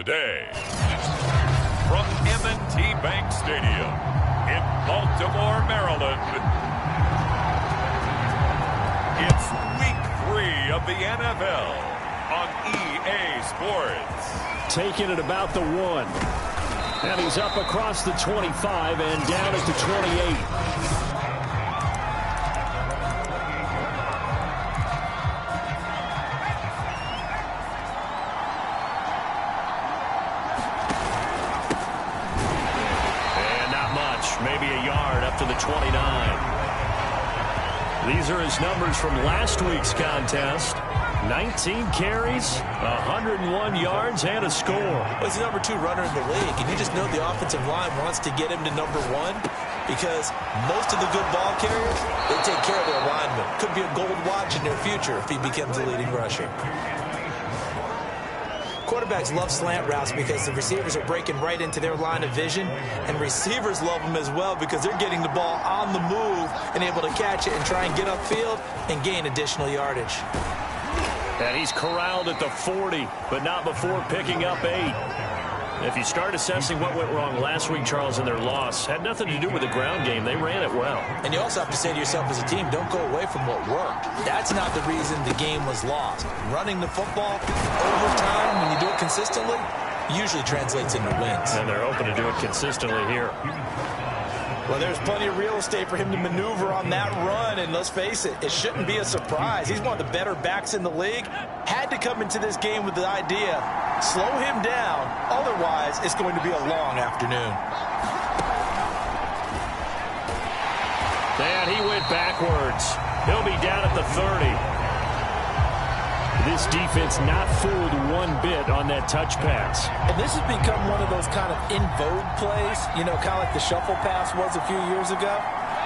Today, from M&T Bank Stadium in Baltimore, Maryland, it's Week 3 of the NFL on EA Sports. Taking it about the 1. And he's up across the 25 and down at the 28. Maybe a yard up to the 29. These are his numbers from last week's contest. 19 carries, 101 yards, and a score. Well, he's the number 2 runner in the league, and you just know the offensive line wants to get him to number 1 because most of the good ball carriers, they take care of their linemen. Could be a gold watch in their future if he becomes the leading rusher. Quarterbacks love slant routes because the receivers are breaking right into their line of vision, and receivers love them as well because they're getting the ball on the move and able to catch it and try and get upfield and gain additional yardage. And he's corralled at the 40, but not before picking up 8. If you start assessing what went wrong last week, Charles, in their loss, had nothing to do with the ground game. They ran it well. And you also have to say to yourself as a team, don't go away from what worked. That's not the reason the game was lost. Running the football over time, when you do it consistently, usually translates into wins. And they're hoping to do it consistently here. Well, there's plenty of real estate for him to maneuver on that run, and let's face it, it shouldn't be a surprise. He's one of the better backs in the league. Had to come into this game with the idea, slow him down, otherwise it's going to be a long afternoon. And he went backwards. He'll be down at the 30. This defense not fooled one bit on that touch pass. And this has become one of those kind of in vogue plays, you know, kind of like the shuffle pass was a few years ago.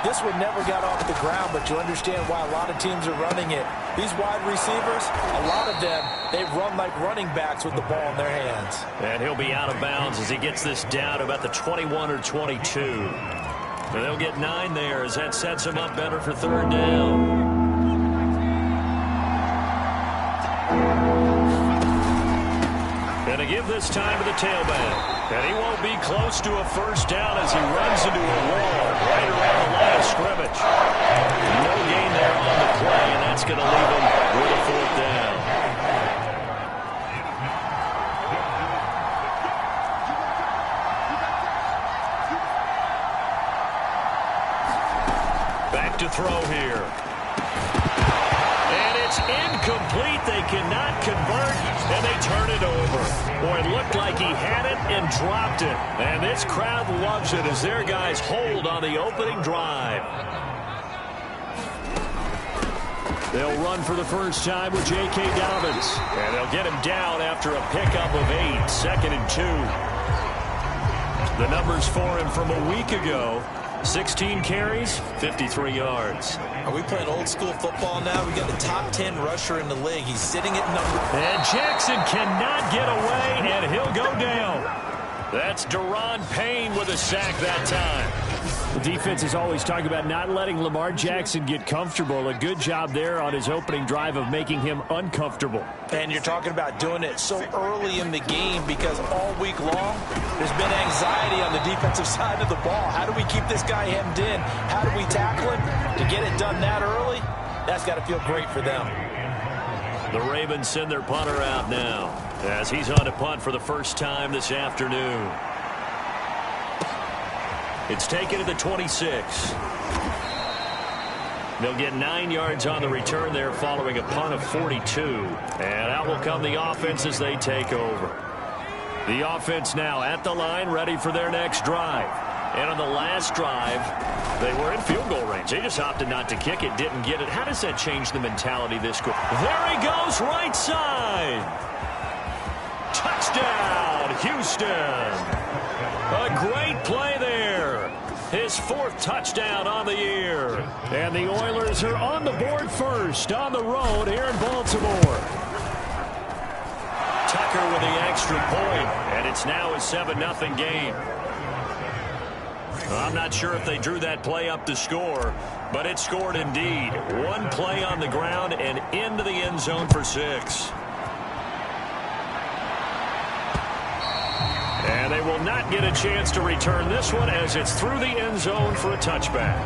This one never got off the ground, but you understand why a lot of teams are running it. These wide receivers, a lot of them, they run like running backs with the ball in their hands. And he'll be out of bounds as he gets this down to about the 21 or 22. And they'll get 9 there as that sets him up better for 3rd down. Going to give this time to the tailback. And he won't be close to a 1st down as he runs into a wall right around the line of scrimmage. No gain there on the play, and that's going to leave him with a 4th down. Back to throw here. And it's incomplete. They cannot convert, and they turn it over. Boy, it looked like he had it and dropped it. And this crowd loves it as their guys hold on the opening drive. They'll run for the first time with J.K. Dobbins. And they'll get him down after a pickup of 8, 2nd and 2. The numbers for him from a week ago. 16 carries, 53 yards. Are we playing old school football now? We got the top 10 rusher in the league. He's sitting at number... And Jackson cannot get away, and he'll go down. That's Daron Payne with a sack that time. The defense is always talking about not letting Lamar Jackson get comfortable. A good job there on his opening drive of making him uncomfortable. And you're talking about doing it so early in the game because all week long there's been anxiety on the defensive side of the ball. How do we keep this guy hemmed in? How do we tackle him? To get it done that early, that's got to feel great for them. The Ravens send their punter out now as he's on to punt for the first time this afternoon. It's taken to the 26. They'll get 9 yards on the return there following a punt of 42. And out will come the offense as they take over. The offense now at the line, ready for their next drive. And on the last drive, they were in field goal range. They just opted not to kick it, didn't get it. How does that change the mentality this quick? There he goes, right side. Touchdown, Houston. A great play there. His 4th touchdown on the year. And the Oilers are on the board first on the road here in Baltimore. Tucker with the extra point, and it's now a 7-0 game. I'm not sure if they drew that play up to score, but it scored indeed. One play on the ground and into the end zone for 6. they will not get a chance to return this one as it's through the end zone for a touchback.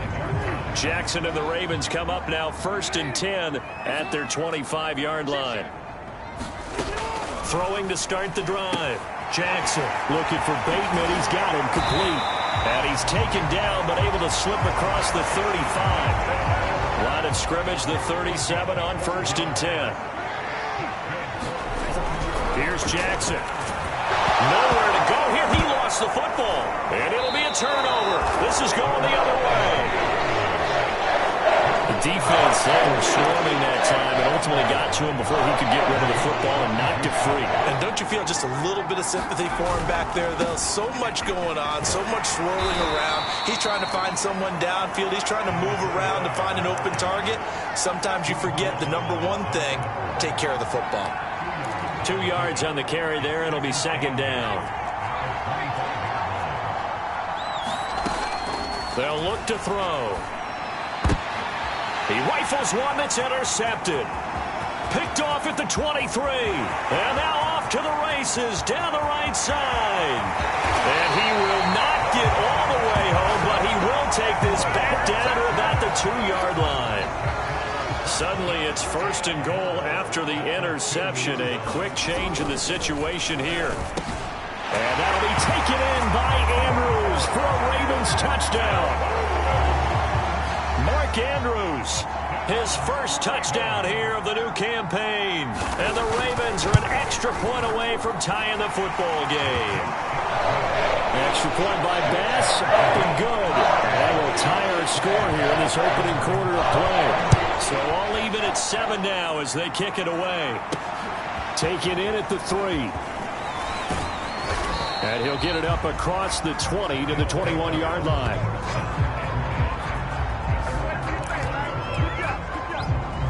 Jackson and the Ravens come up now 1st and 10 at their 25-yard line. Throwing to start the drive. Jackson looking for Bateman. He's got him complete. And he's taken down but able to slip across the 35. Line of scrimmage, the 37 on 1st and 10. Here's Jackson. Nowhere to go here. He lost the football. And it'll be a turnover. This is going the other way. The defense, they were swarming that time and ultimately got to him before he could get rid of the football and knocked it free. And don't you feel just a little bit of sympathy for him back there, though? So much going on, so much swirling around. He's trying to find someone downfield. He's trying to move around to find an open target. Sometimes you forget the number one thing, take care of the football. 2 yards on the carry there. It'll be 2nd down. They'll look to throw. He rifles one that's intercepted. Picked off at the 23. And now off to the races down the right side. And he will not get all the way home, but he will take this back down to about the 2-yard line. Suddenly it's 1st and goal after the interception. A quick change in the situation here. And that'll be taken in by Andrews for a Ravens touchdown. Mark Andrews, his first touchdown here of the new campaign. And the Ravens are an extra point away from tying the football game. Extra point by Bass, up and good. That will tie our score here in this opening quarter of play. So all even at 7 now as they kick it away. Taken in at the 3. And he'll get it up across the 20 to the 21-yard line.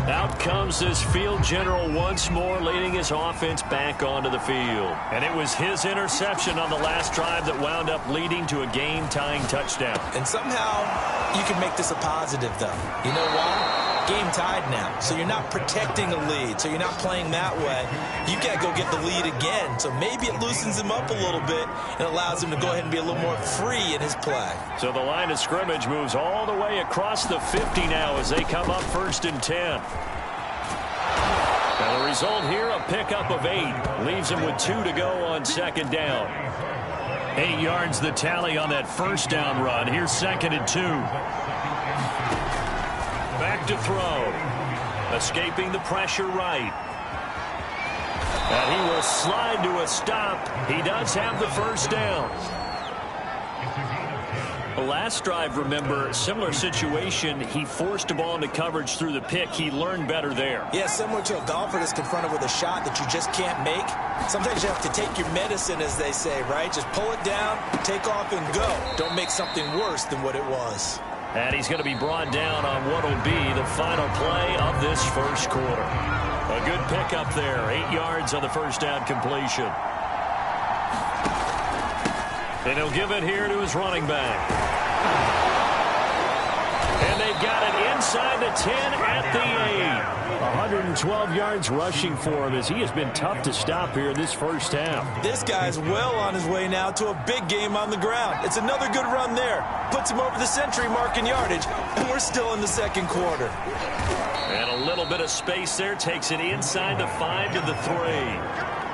Out comes this field general once more, leading his offense back onto the field. And it was his interception on the last drive that wound up leading to a game-tying touchdown. And somehow you can make this a positive, though. You know why? Game tied now. So you're not protecting a lead. So you're not playing that way. You got to go get the lead again. So maybe it loosens him up a little bit and allows him to go ahead and be a little more free in his play. So the line of scrimmage moves all the way across the 50 now as they come up 1st and 10. Now the result here, a pickup of 8. Leaves him with 2 to go on 2nd down. 8 yards the tally on that 1st down run. Here's 2nd and 2. Back to throw. Escaping the pressure right. And he will slide to a stop. He does have the 1st down. The last drive, remember, similar situation. He forced a ball into coverage through the pick. He learned better there. Yeah, similar to a golfer that's confronted with a shot that you just can't make. Sometimes you have to take your medicine, as they say, right? Just pull it down, take off, and go. Don't make something worse than what it was. And he's going to be brought down on what will be the final play of this 1st quarter. A good pickup there. 8 yards on the 1st down completion. And he'll give it here to his running back. And they've got it inside the 10 at the 8. 112 yards rushing for him as he has been tough to stop here in this 1st half. This guy's well on his way now to a big game on the ground. It's another good run there. Puts him over the century mark in yardage, and we're still in the 2nd quarter. And a little bit of space there. Takes it inside the 5 to the 3.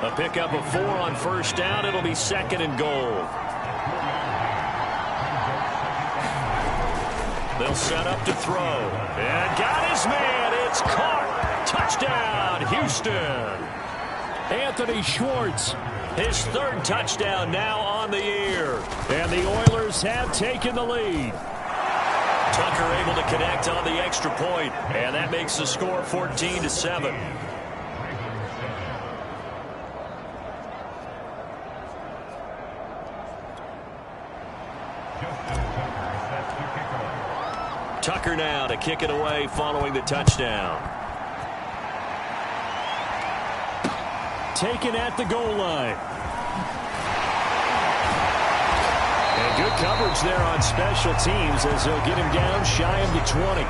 A pickup of 4 on 1st down. It'll be 2nd and goal. They'll set up to throw. And got his man. It's caught. Touchdown, Houston. Anthony Schwartz. His 3rd touchdown now on the year. And the Oilers have taken the lead. Tucker able to connect on the extra point. And that makes the score 14-7. Tucker now to kick it away following the touchdown. Taken at the goal line. And good coverage there on special teams as they'll get him down shy of the 20.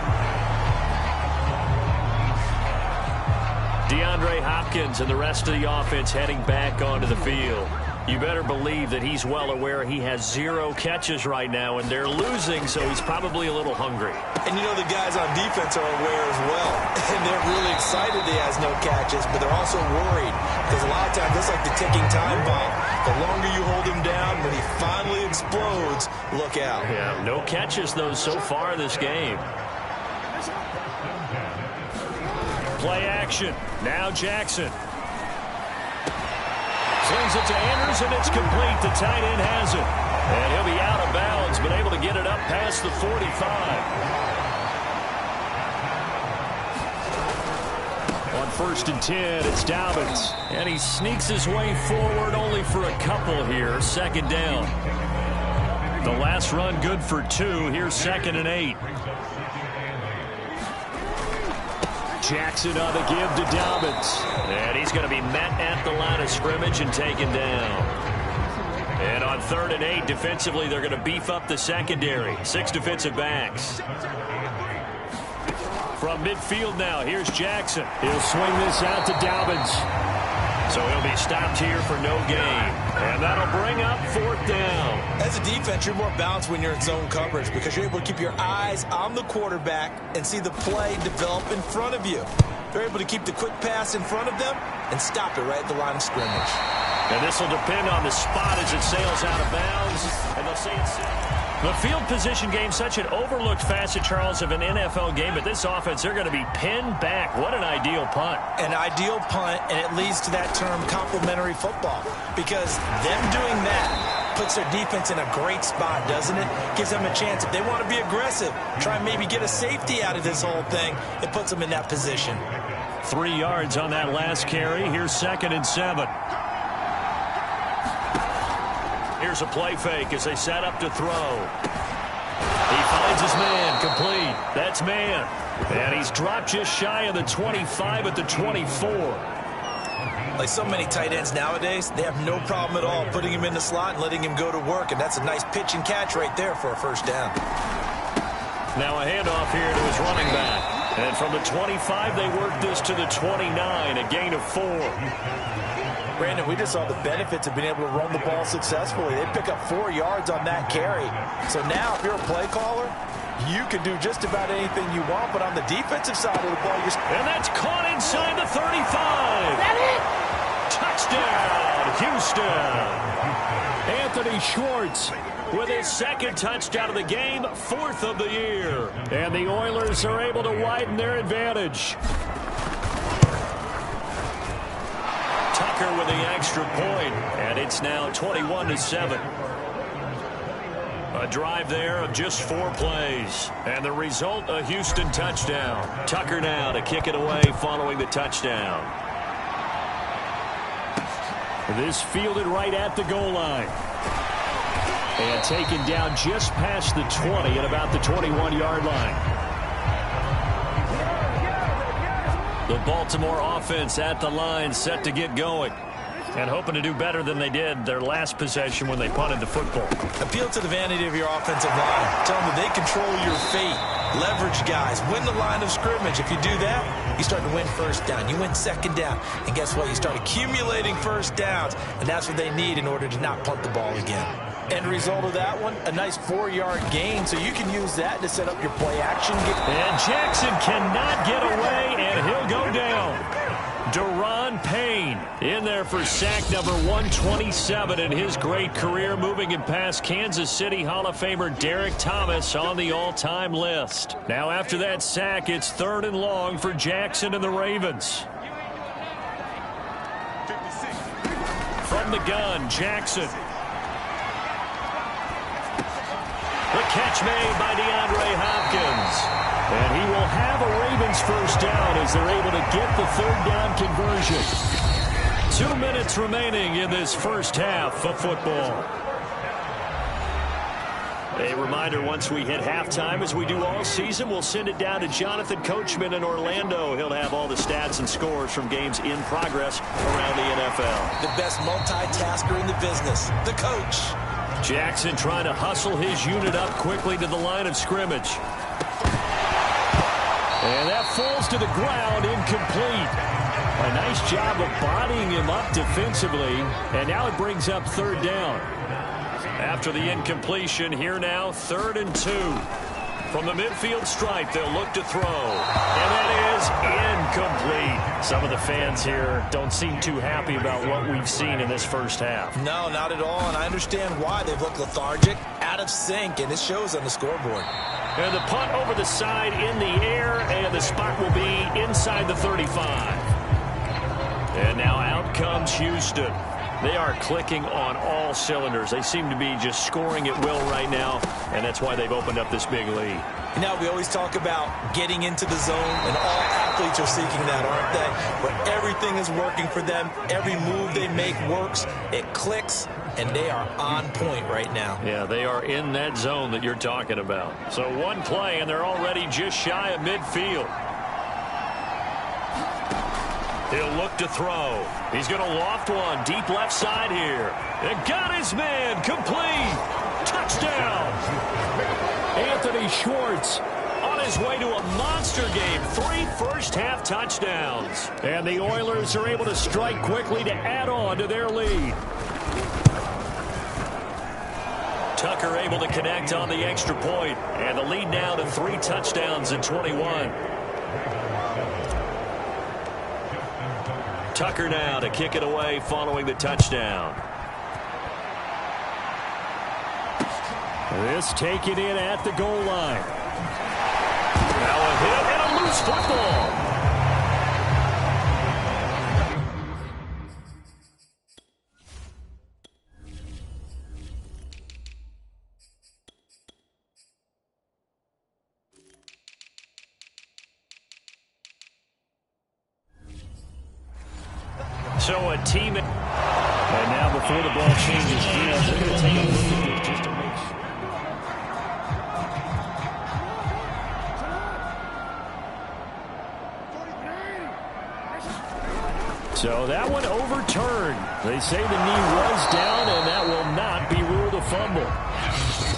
DeAndre Hopkins and the rest of the offense heading back onto the field. You better believe that he's well aware he has 0 catches right now, and they're losing, so he's probably a little hungry. And you know the guys on defense are aware as well. And they're really excited he has no catches, but they're also worried. Because a lot of times, it's like the ticking time bomb. The longer you hold him down, when he finally explodes, look out. Yeah, no catches, though, so far in this game. Play action. Now Jackson. Slings it to Anders, and it's complete. The tight end has it. And he'll be out of bounds, but able to get it up past the 45. On 1st and 10, it's Dobbins. And he sneaks his way forward only for a couple here. 2nd down. The last run good for 2. Here's 2nd and 8. Jackson on the give to Dobbins. And he's going to be met at the line of scrimmage and taken down. And on 3rd and 8, defensively, they're going to beef up the secondary. 6 defensive backs. From midfield now, here's Jackson. He'll swing this out to Dobbins. So he'll be stopped here for no gain. And that'll bring up 4th down. As a defense, you're more balanced when you're in zone coverage because you're able to keep your eyes on the quarterback and see the play develop in front of you. They're able to keep the quick pass in front of them and stop it right at the line of scrimmage. And this will depend on the spot as it sails out of bounds. And they'll say it's the field position game, such an overlooked facet, Charles, of an NFL game. But this offense, they're going to be pinned back. What an ideal punt. An ideal punt, and it leads to that term complementary football. Because them doing that puts their defense in a great spot, doesn't it? Gives them a chance. If they want to be aggressive, try and maybe get a safety out of this whole thing, it puts them in that position. 3 yards on that last carry. Here's 2nd and 7. Here's a play fake as they set up to throw. He finds his man, complete. That's man. And he's dropped just shy of the 25 at the 24. Like so many tight ends nowadays, they have no problem at all putting him in the slot and letting him go to work. And that's a nice pitch and catch right there for a 1st down. Now a handoff here to his running back. And from the 25, they work this to the 29, a gain of 4. Brandon, we just saw the benefits of being able to run the ball successfully. They pick up 4 yards on that carry. So now if you're a play caller, you can do just about anything you want. But on the defensive side of the ball, you're... And that's caught inside the 35. That it? Touchdown, Houston. Anthony Schwartz with his 2nd touchdown of the game, 4th of the year. And the Oilers are able to widen their advantage. Tucker with the extra point, and it's now 21-7. A drive there of just 4 plays, and the result, a Houston touchdown. Tucker now to kick it away following the touchdown. This fielded right at the goal line. And taken down just past the 20 at about the 21-yard line. The Baltimore offense at the line, set to get going. And hoping to do better than they did their last possession when they punted the football. Appeal to the vanity of your offensive line. Tell them that they control your fate. Leverage guys. Win the line of scrimmage. If you do that, you start to win 1st down. You win 2nd down. And guess what? You start accumulating 1st downs. And that's what they need in order to not punt the ball again. End result of that one, a nice 4-yard gain. So you can use that to set up your play action. And Jackson cannot get away, and he'll go down. Daron Payne in there for sack number 127 in his great career, moving him past Kansas City Hall of Famer Derek Thomas on the all-time list. Now after that sack, it's 3rd and long for Jackson and the Ravens. From the gun, Jackson. The catch made by DeAndre Hopkins. And he will have a Ravens 1st down as they're able to get the 3rd down conversion. 2 minutes remaining in this 1st half of football. A reminder, once we hit halftime, as we do all season, we'll send it down to Jonathan Coachman in Orlando. He'll have all the stats and scores from games in progress around the NFL. The best multitasker in the business, the coach. Jackson trying to hustle his unit up quickly to the line of scrimmage. And that falls to the ground, incomplete. A nice job of bodying him up defensively, and now it brings up third down. After the incompletion, here now, 3rd and 2. From the midfield stripe, they'll look to throw. And that is incomplete. Some of the fans here don't seem too happy about what we've seen in this first half. No, not at all, and I understand why. They've looked lethargic, out of sync, and it shows on the scoreboard. And the punt over the side in the air, and the spot will be inside the 35. And now out comes Houston. They are clicking on all cylinders. They seem to be just scoring at will right now, and that's why they've opened up this big lead. You know, we always talk about getting into the zone, and all athletes are seeking that, aren't they? Where everything is working for them, every move they make works, it clicks, and they are on point right now. Yeah, they are in that zone that you're talking about. So one play, and they're already just shy of midfield. He'll look to throw. He's going to loft one deep left side here. And got his man complete. Touchdown. Anthony Schwartz On his way to a monster game. 3 first-half touchdowns. And the Oilers are able to strike quickly to add on to their lead. Tucker able to connect on the extra point. And the lead now to 3 touchdowns in 21. Tucker now to kick it away following the touchdown. This taken in at the goal line. Now a hit and a loose football. So a team. And now before the ball changes hands, they're going to take a look at this just to make sure. So that one overturned. They say the knee was down, and that will not be ruled a fumble.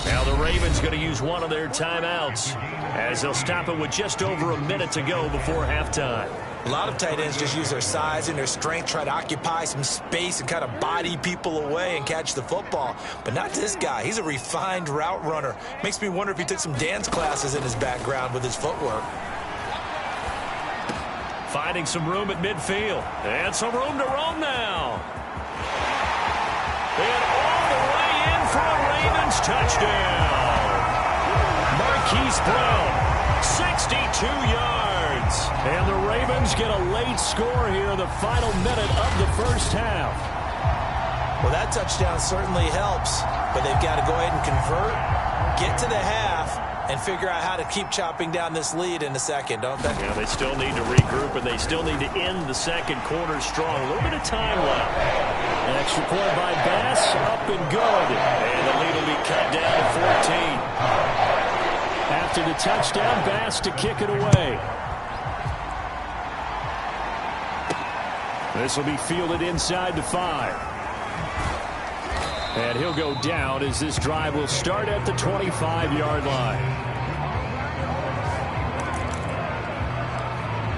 Now the Ravens going to use one of their timeouts as they'll stop it with just over a minute to go before halftime. A lot of tight ends just use their size and their strength, try to occupy some space and kind of body people away and catch the football. But not this guy. He's a refined route runner. Makes me wonder if he took some dance classes in his background with his footwork. Finding some room at midfield. And some room to roam now. And all the way in for a Ravens touchdown. Marquise Brown, 62 yards. And the Ravens get a late score here in the final minute of the first half. Well, that touchdown certainly helps, but they've got to go ahead and convert, get to the half, and figure out how to keep chopping down this lead in the second, don't they? Yeah, they still need to regroup, and they still need to end the second quarter strong. A little bit of time left. An extra point by Bass, up and good. And the lead will be cut down to 14. After the touchdown, Bass to kick it away. This will be fielded inside the 5. And he'll go down as this drive will start at the 25-yard line.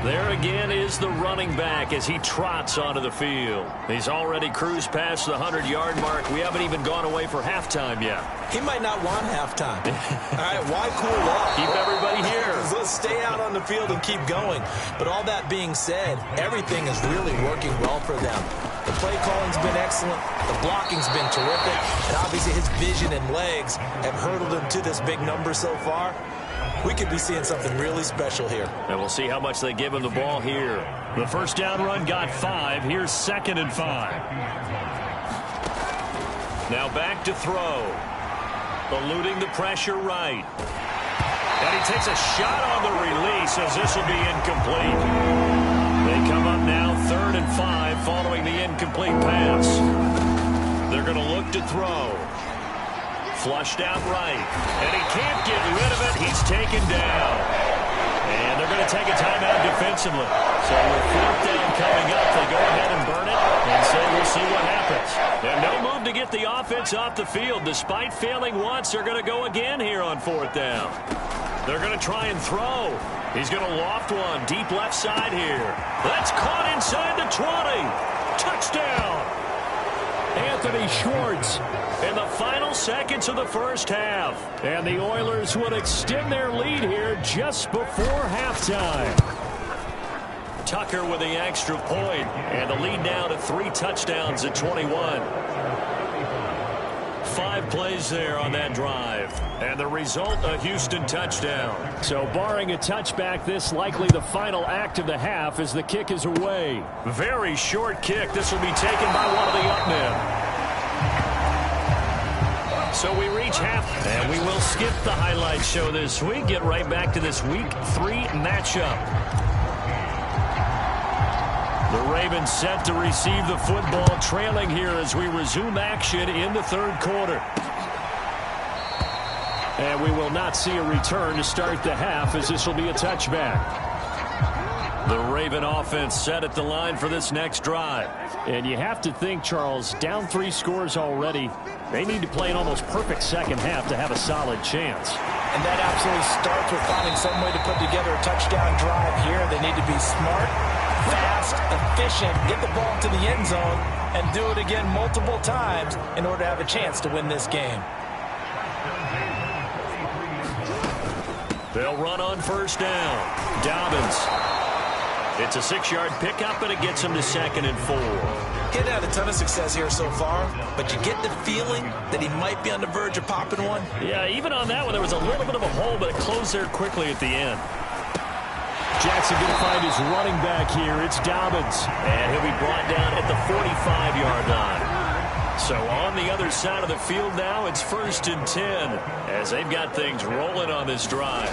There again is the running back as he trots onto the field. He's already cruised past the 100-yard mark. We haven't even gone away for halftime yet. He might not want halftime. All right, why cool off? Keep everybody here. Let's stay out on the field and keep going. But all that being said, everything is really working well for them. The play calling's been excellent. The blocking's been terrific. And obviously his vision and legs have hurdled him to this big number so far. We could be seeing something really special here. And we'll see how much they give him the ball here. The first down run got 5. Here's 2nd and 5. Now back to throw. Eluding the pressure right. And he takes a shot on the release as this will be incomplete. They come up now 3rd and 5 following the incomplete pass. They're going to look to throw. Flushed out right. And he can't get rid of it. He's taken down. And they're going to take a timeout defensively. So with 4th down coming up, they go ahead and burn it and say we'll see what happens. And no move to get the offense off the field. Despite failing once, they're going to go again here on 4th down. They're going to try and throw. He's going to loft one deep left side here. That's caught inside the 20. Touchdown. Anthony Schwartz. In the final seconds of the first half. And the Oilers would extend their lead here just before halftime. Tucker with the extra point, and the lead now to 3 touchdowns at 21. 5 plays there on that drive, and the result, a Houston touchdown. So barring a touchback, this likely the final act of the half as the kick is away. Very short kick. This will be taken by one of the up men. So we reach half, and we will skip the highlight show this week. Get right back to this Week 3 matchup. The Ravens set to receive the football, trailing here as we resume action in the third quarter. And we will not see a return to start the half as this will be a touchback. The Raven offense set at the line for this next drive. And you have to think, Charles, down 3 scores already. They need to play an almost perfect second half to have a solid chance. And that absolutely starts with finding some way to put together a touchdown drive here. They need to be smart, fast, efficient, get the ball to the end zone, and do it again multiple times in order to have a chance to win this game. They'll run on first down. Dobbins. It's a 6-yard pickup, and it gets him to 2nd and 4. Getting had a ton of success here so far, but you get the feeling that he might be on the verge of popping one. Yeah, even on that one, there was a little bit of a hole, but it closed there quickly at the end. Jackson going to find his running back here. It's Dobbins. And he'll be brought down at the 45-yard line. So on the other side of the field now, it's 1st and 10 as they've got things rolling on this drive.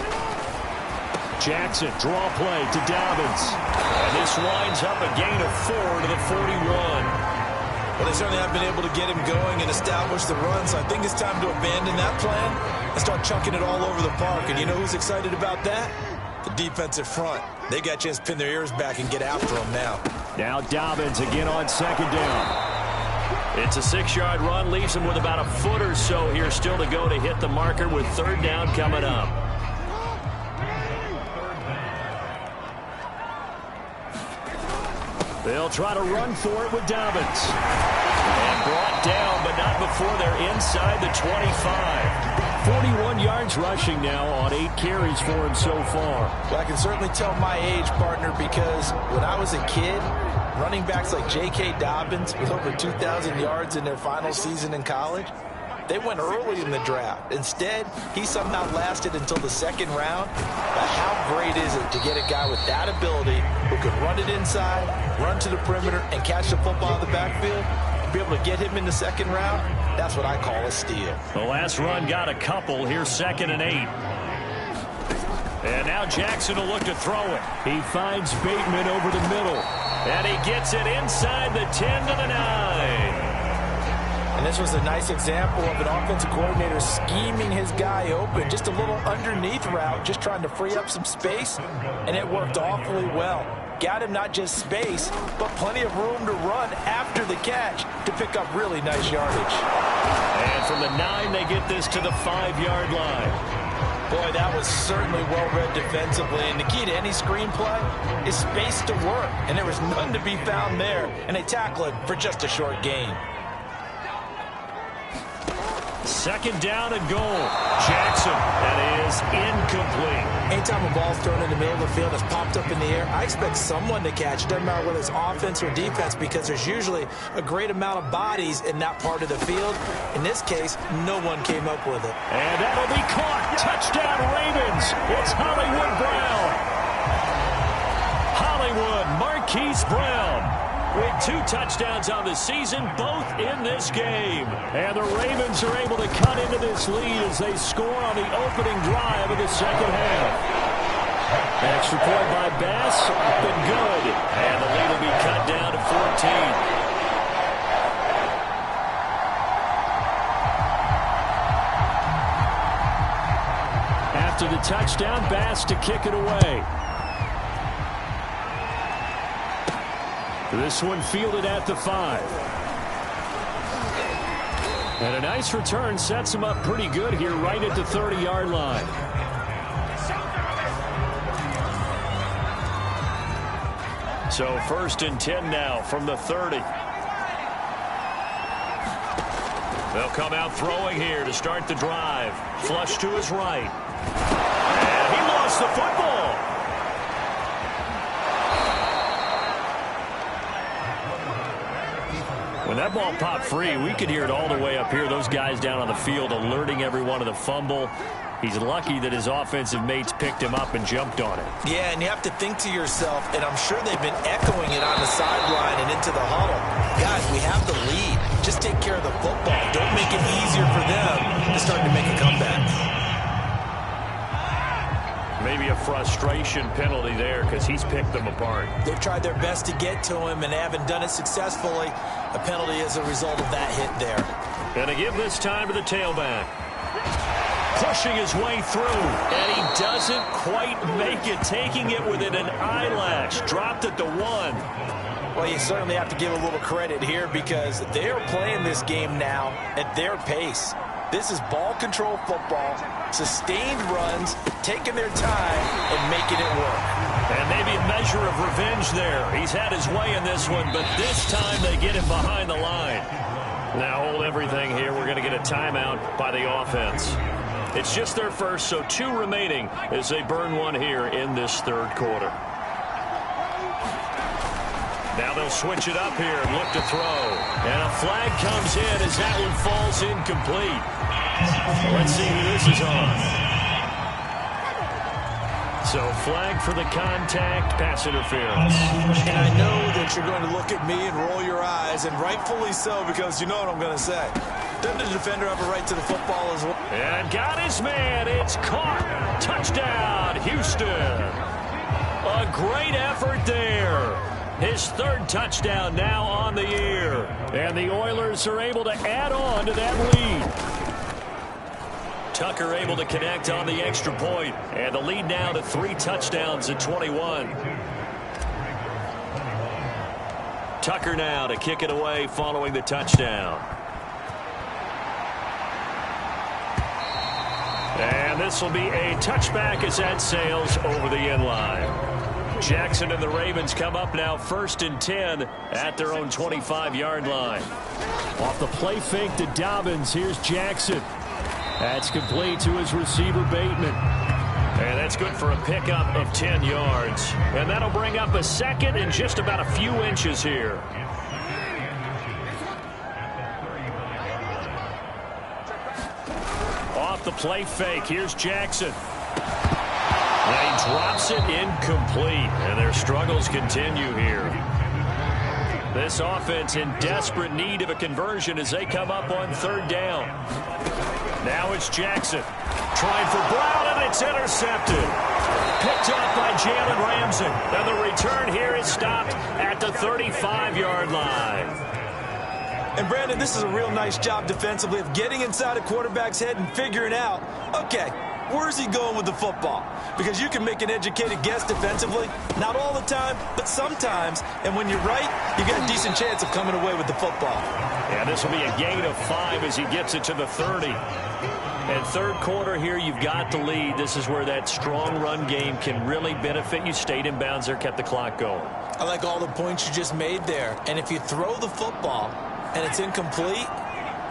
Jackson, draw play to Dobbins. And this winds up a gain of 4 to the 41. Well, they certainly have been able to get him going and establish the run, so I think it's time to abandon that plan and start chunking it all over the park. And you know who's excited about that? The defensive front. They got a chance to pin their ears back and get after him now. Now Dobbins again on 2nd down. It's a 6-yard run, leaves him with about a foot or so here still to go to hit the marker with 3rd down coming up. They'll try to run for it with Dobbins. And brought down, but not before they're inside the 25. 41 yards rushing now on 8 carries for him so far. Well, I can certainly tell my age, partner, because when I was a kid, running backs like J.K. Dobbins with over 2,000 yards in their final season in college, they went early in the draft. Instead, he somehow lasted until the 2nd round. But how great is it to get a guy with that ability who can run it inside, run to the perimeter, and catch the football in the backfield? To be able to get him in the 2nd round, that's what I call a steal. The last run got a couple. Here's 2nd and 8. And now Jackson will look to throw it. He finds Bateman over the middle. And he gets it inside the 10 to the 9. And this was a nice example of an offensive coordinator scheming his guy open. Just a little underneath route, just trying to free up some space, and it worked awfully well. Got him not just space, but plenty of room to run after the catch to pick up really nice yardage. And from the 9, they get this to the 5-yard line. Boy, that was certainly well-read defensively, and the key to any screenplay is space to work, and there was none to be found there, and they tackle it for just a short gain. 2nd down and goal. Jackson, that is incomplete. Anytime a ball's thrown in the middle of the field that's popped up in the air, I expect someone to catch. Doesn't matter whether it's offense or defense, because there's usually a great amount of bodies in that part of the field. In this case, no one came up with it. And that'll be caught. Touchdown Ravens. It's Hollywood Brown. Hollywood Marquise Brown with 2 touchdowns on the season, both in this game. And the Ravens are able to cut into this lead as they score on the opening drive of the 2nd half. Extra point by Bass, up and good. And the lead will be cut down to 14. After the touchdown, Bass to kick it away. This one fielded at the 5. And a nice return sets him up pretty good here right at the 30-yard line. So 1st and 10 now from the 30. They'll come out throwing here to start the drive. Flush to his right. And he lost the football. When that ball popped free, we could hear it all the way up here. Those guys down on the field alerting everyone of the fumble. He's lucky that his offensive mates picked him up and jumped on it. Yeah, and you have to think to yourself, and I'm sure they've been echoing it on the sideline and into the huddle. Guys, we have the lead. Just take care of the football. Don't make it easier for them to start to make a comeback. Maybe a frustration penalty there because he's picked them apart. They've tried their best to get to him and haven't done it successfully. A penalty as a result of that hit there. And they give this time to the tailback. Pushing his way through, and he doesn't quite make it, taking it within an eyelash. Dropped at the 1. Well, you certainly have to give a little credit here because they are playing this game now at their pace. This is ball control football, sustained runs, taking their time and making it work. And maybe a measure of revenge there. He's had his way in this one, but this time they get him behind the line. Now hold everything here. We're going to get a timeout by the offense. It's just their first, so 2 remaining as they burn one here in this 3rd quarter. Now they'll switch it up here and look to throw. And a flag comes in as that one falls incomplete. Let's see who this is on. So flag for the contact, pass interference. And I know that you're going to look at me and roll your eyes, and rightfully so, because you know what I'm going to say. Doesn't the defender have a right to the football as well? And got his man. It's caught. Touchdown, Houston. A great effort there. His 3rd touchdown now on the year. And the Oilers are able to add on to that lead. Tucker able to connect on the extra point. And the lead now to 3 touchdowns at 21. Tucker now to kick it away following the touchdown. And this will be a touchback as that sails over the end line. Jackson and the Ravens come up now 1st and 10 at their own 25-yard line. Off the play fake to Dobbins, here's Jackson. That's complete to his receiver, Bateman. And that's good for a pickup of 10 yards. And that'll bring up a 2nd and just about a few inches here. Off the play fake, here's Jackson. And he drops it incomplete. And their struggles continue here. This offense in desperate need of a conversion as they come up on 3rd down. Now it's Jackson. Trying for Brown, and it's intercepted. Picked up by Jalen Ramsey. And the return here is stopped at the 35-yard line. And, Brandon, this is a real nice job defensively of getting inside a quarterback's head and figuring out, okay, where's he going with the football? Because you can make an educated guess defensively. Not all the time, but sometimes. And when you're right, you got a decent chance of coming away with the football. And this will be a gain of 5 as he gets it to the 30. And 3rd quarter here, you've got the lead. This is where that strong run game can really benefit you. Stayed in bounds there, kept the clock going. I like all the points you just made there. And if you throw the football and it's incomplete,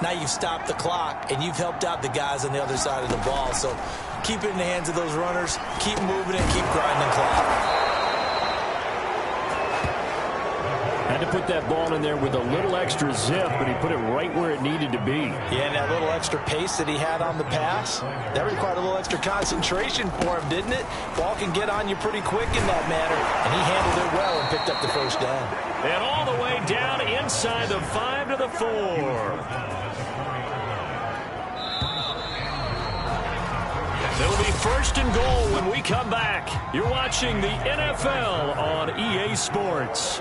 now you've stopped the clock and you've helped out the guys on the other side of the ball. So keep it in the hands of those runners. Keep moving and keep grinding clock. Had to put that ball in there with a little extra zip, but he put it right where it needed to be. Yeah, and that little extra pace that he had on the pass, that required a little extra concentration for him, didn't it? Ball can get on you pretty quick in that manner, and he handled it well and picked up the 1st down. And all the way down inside the 5 to the 4. It'll be 1st and goal when we come back. You're watching the NFL on EA Sports.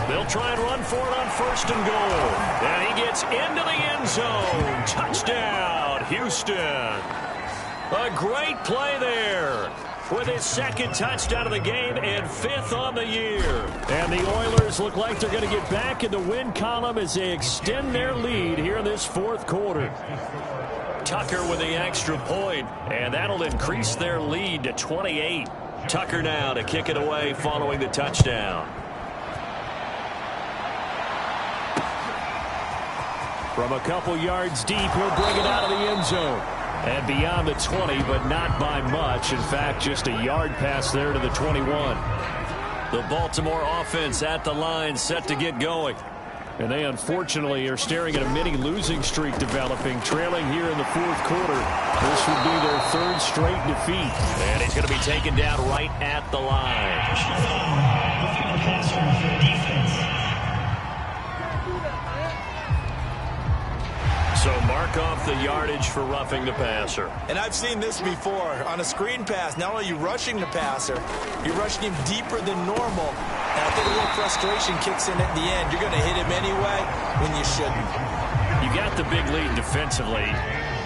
They'll try and run for it on 1st and goal. And he gets into the end zone. Touchdown, Houston. A great play there with his 2nd touchdown of the game and 5th on the year. And the Oilers look like they're going to get back in the win column as they extend their lead here in this 4th quarter. Tucker with the extra point, and that'll increase their lead to 28. Tucker now to kick it away following the touchdown. From a couple yards deep, he'll bring it out of the end zone. And beyond the 20, but not by much. In fact, just a yard pass there to the 21. The Baltimore offense at the line, set to get going. And they unfortunately are staring at a mini losing streak developing, trailing here in the fourth quarter. This would be their third straight defeat. And he's going to be taken down right at the line. So mark off the yardage for roughing the passer. And I've seen this before. On a screen pass, not only are you rushing the passer, you're rushing him deeper than normal. And I think a little frustration kicks in at the end. You're going to hit him anyway when you shouldn't. You got the big lead defensively,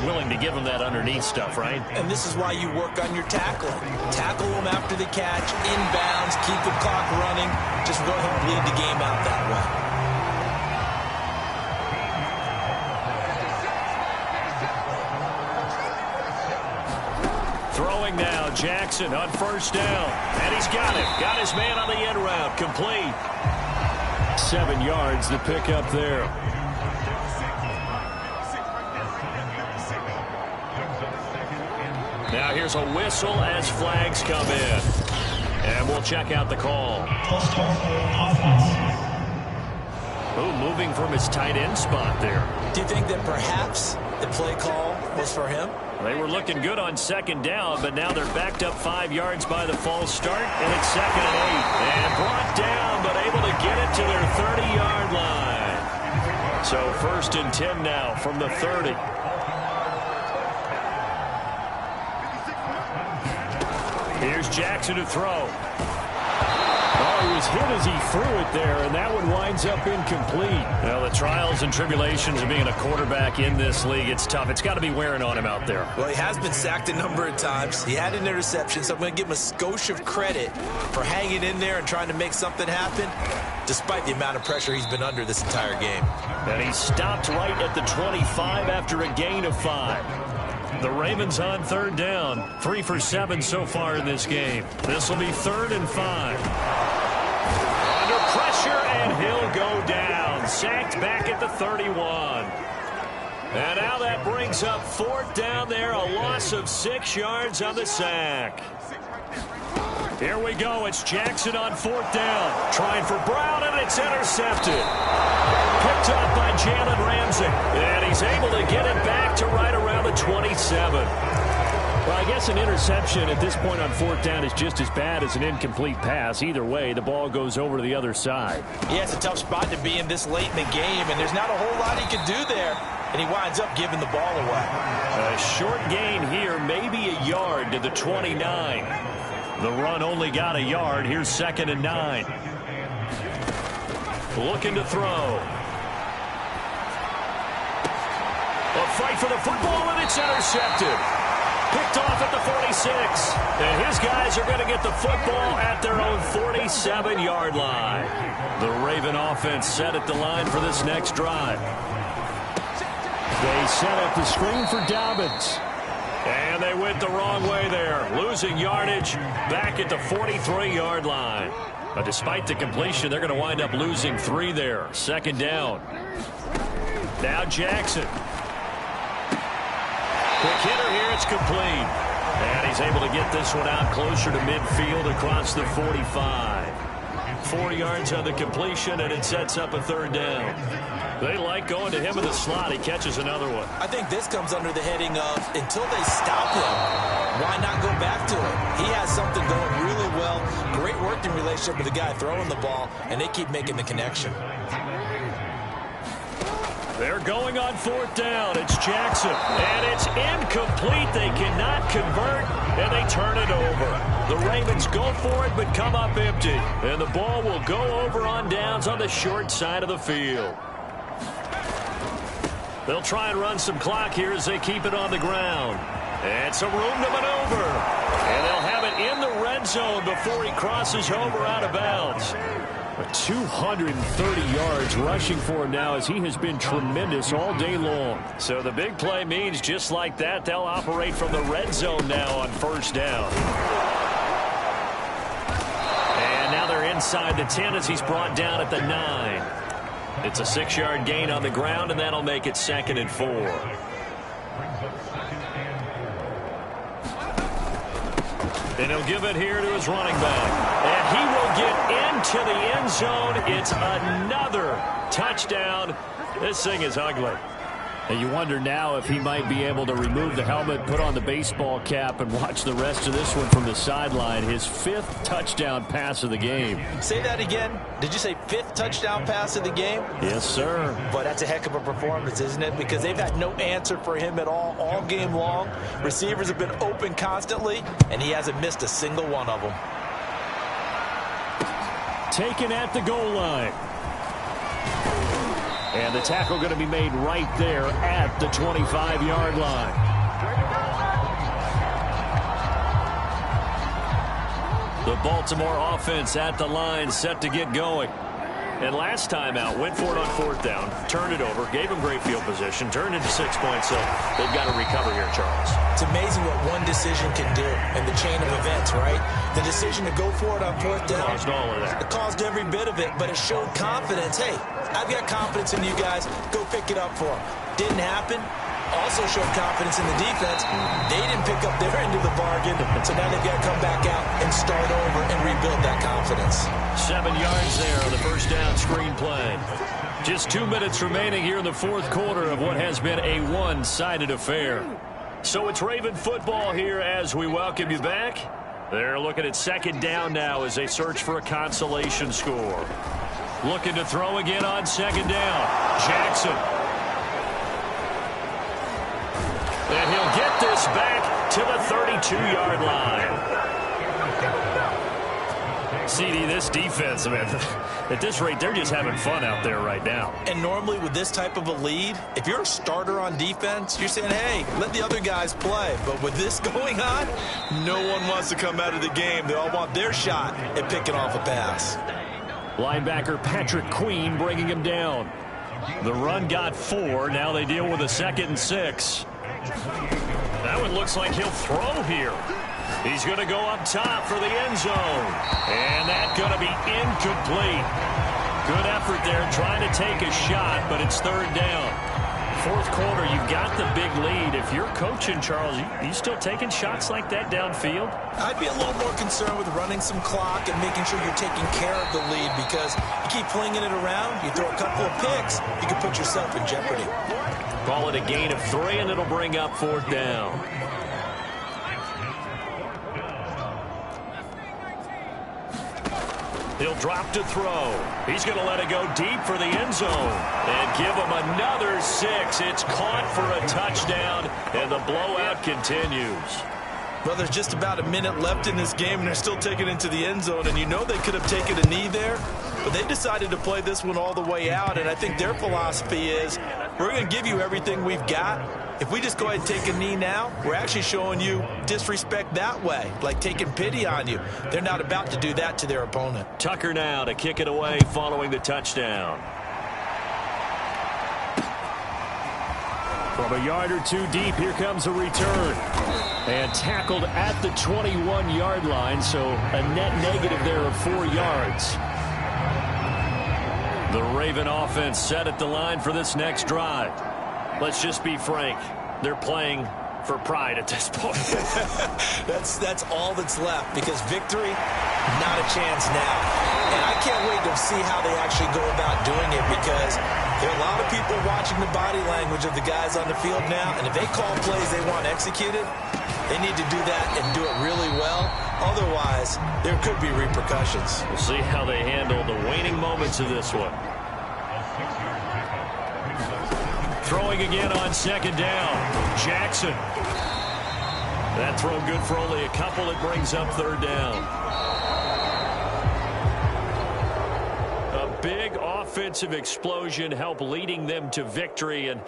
willing to give him that underneath stuff, right? And this is why you work on your tackling. Tackle him after the catch, inbounds, keep the clock running. Just let him bleed the game out that way. Throwing now, Jackson on first down. And he's got it. Got his man on the end route. Complete. 7 yards to pick up there. Now here's a whistle as flags come in. And we'll check out the call. Ooh, moving from his tight end spot there. Do you think that perhaps the play call was for him? They were looking good on second down, but now they're backed up 5 yards by the false start, and it's 2nd and 8. And brought down, but able to get it to their 30-yard line. So 1st and 10 now from the 30. Here's Jackson to throw. Oh, he was hit as he threw it there, and that one winds up incomplete. Well, the trials and tribulations of being a quarterback in this league, it's tough. It's got to be wearing on him out there. Well, he has been sacked a number of times. He had an interception, so I'm going to give him a skosh of credit for hanging in there and trying to make something happen, despite the amount of pressure he's been under this entire game. And he stopped right at the 25 after a gain of 5. The Ravens on 3rd down. 3 for 7 so far in this game. This will be 3rd and 5. Under pressure, and he'll go down. Sacked back at the 31. And now that brings up 4th down there. A loss of 6 yards on the sack. Here we go. It's Jackson on 4th down. Trying for Brown, and it's intercepted. Picked up by Jalen Ramsey. And he's able to get it back to right around the 27. Well, I guess an interception at this point on 4th down is just as bad as an incomplete pass. Either way, the ball goes over to the other side. Yeah, it's a tough spot to be in this late in the game, and there's not a whole lot he can do there. And he winds up giving the ball away. A short gain here, maybe a yard to the 29. The run only got a yard. Here's 2nd and 9. Looking to throw. A fight for the football, and it's intercepted. Picked off at the 46. And his guys are going to get the football at their own 47-yard line. The Raven offense set at the line for this next drive. They set up the screen for Dobbins. And they went the wrong way there. Losing yardage back at the 43-yard line. But despite the completion, they're going to wind up losing 3 there. 2nd down. Now Jackson. Quick hitter here. It's complete. And he's able to get this one out closer to midfield across the 45. 4 yards on the completion, and it sets up a 3rd down. They like going to him in the slot. He catches another one. I think this comes under the heading of until they stop him, why not go back to him? He has something going really well. Great working relationship with the guy throwing the ball, and they keep making the connection. They're going on 4th down. It's Jackson. And it's incomplete. They cannot convert, and they turn it over. The Ravens go for it, but come up empty. And the ball will go over on downs on the short side of the field. They'll try and run some clock here as they keep it on the ground. And some room to maneuver. And they'll have it in the red zone before he crosses over out of bounds. 230 yards rushing for him now as he has been tremendous all day long. So the big play means just like that, they'll operate from the red zone now on 1st down. inside the 10 as he's brought down at the 9. It's a 6-yard gain on the ground, and that'll make it 2nd and 4. And he'll give it here to his running back. And he will get into the end zone. It's another touchdown. This thing is ugly. And you wonder now if he might be able to remove the helmet, put on the baseball cap, and watch the rest of this one from the sideline. His 5th touchdown pass of the game. Say that again. Did you say 5th touchdown pass of the game? Yes, sir. But that's a heck of a performance, isn't it? Because they've had no answer for him at all game long. Receivers have been open constantly, and he hasn't missed a single one of them. Taken at the goal line. And the tackle going to be made right there at the 25-yard line. The Baltimore offense at the line, set to get going. And last time out, went for it on 4th down, turned it over, gave him great field position, turned into 6 points, so they've got to recover here, Charles. It's amazing what one decision can do in the chain of events, right? The decision to go for it on 4th down. Caused all of that. It caused every bit of it, but it showed confidence. Hey, I've got confidence in you guys. Go pick it up for them. Didn't happen. Also showed confidence in the defense. They didn't pick up their end of the bargain, so now they've got to come back out and start over and rebuild that confidence. 7 yards there on the first down screen play. Just 2 minutes remaining here in the 4th quarter of what has been a one-sided affair. So it's Raven football here as we welcome you back. They're looking at 2nd down now as they search for a consolation score. Looking to throw again on 2nd down. Jackson. And he'll get this back to the 32-yard line. CD, this defense, man, at this rate, they're just having fun out there right now. And normally with this type of a lead, if you're a starter on defense, you're saying, hey, let the other guys play. But with this going on, no one wants to come out of the game. They all want their shot at picking off a pass. Linebacker Patrick Queen bringing him down. The run got 4. Now they deal with a 2nd and 6. That one looks like he'll throw here. He's going to go up top for the end zone. And that's going to be incomplete. Good effort there trying to take a shot, but it's 3rd down. 4th quarter, you've got the big lead. If you're coaching, Charles, you still taking shots like that downfield? I'd be a little more concerned with running some clock and making sure you're taking care of the lead, because you keep flinging it around, you throw a couple of picks, you can put yourself in jeopardy. Call it a gain of 3, and it'll bring up 4th down. He'll drop to throw. He's going to let it go deep for the end zone and give him another 6. It's caught for a touchdown, and the blowout continues. Well, there's just about a minute left in this game, and they're still taking it into the end zone, and you know they could have taken a knee there, but they decided to play this one all the way out, and I think their philosophy is, we're going to give you everything we've got. If we just go ahead and take a knee now, we're actually showing you disrespect that way, like taking pity on you. They're not about to do that to their opponent. Tucker now to kick it away following the touchdown. From a yard or 2 deep, here comes a return. And tackled at the 21-yard line, so a net negative there of 4 yards. The Raven offense set at the line for this next drive. Let's just be frank. They're playing for pride at this point. That's all that's left, because victory, not a chance now. And I can't wait to see how they actually go about doing it, because there are a lot of people watching the body language of the guys on the field now, and if they call plays they want executed, they need to do that and do it really well. Otherwise, there could be repercussions. We'll see how they handle the waning moments of this one. Throwing again on 2nd down. Jackson. That throw good for only a couple. It brings up 3rd down. A big offensive explosion helped leading them to victory. And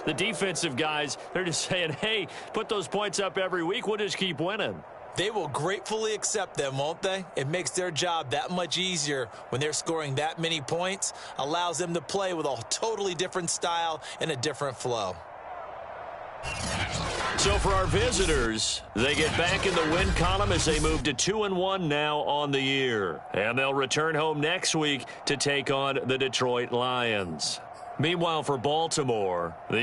the defensive guys, they're just saying, hey, put those points up every week. We'll just keep winning. They will gratefully accept them, won't they? It makes their job that much easier when they're scoring that many points. Allows them to play with a totally different style and a different flow. So for our visitors, they get back in the win column as they move to 2-1 now on the year. And they'll return home next week to take on the Detroit Lions. Meanwhile, for Baltimore, the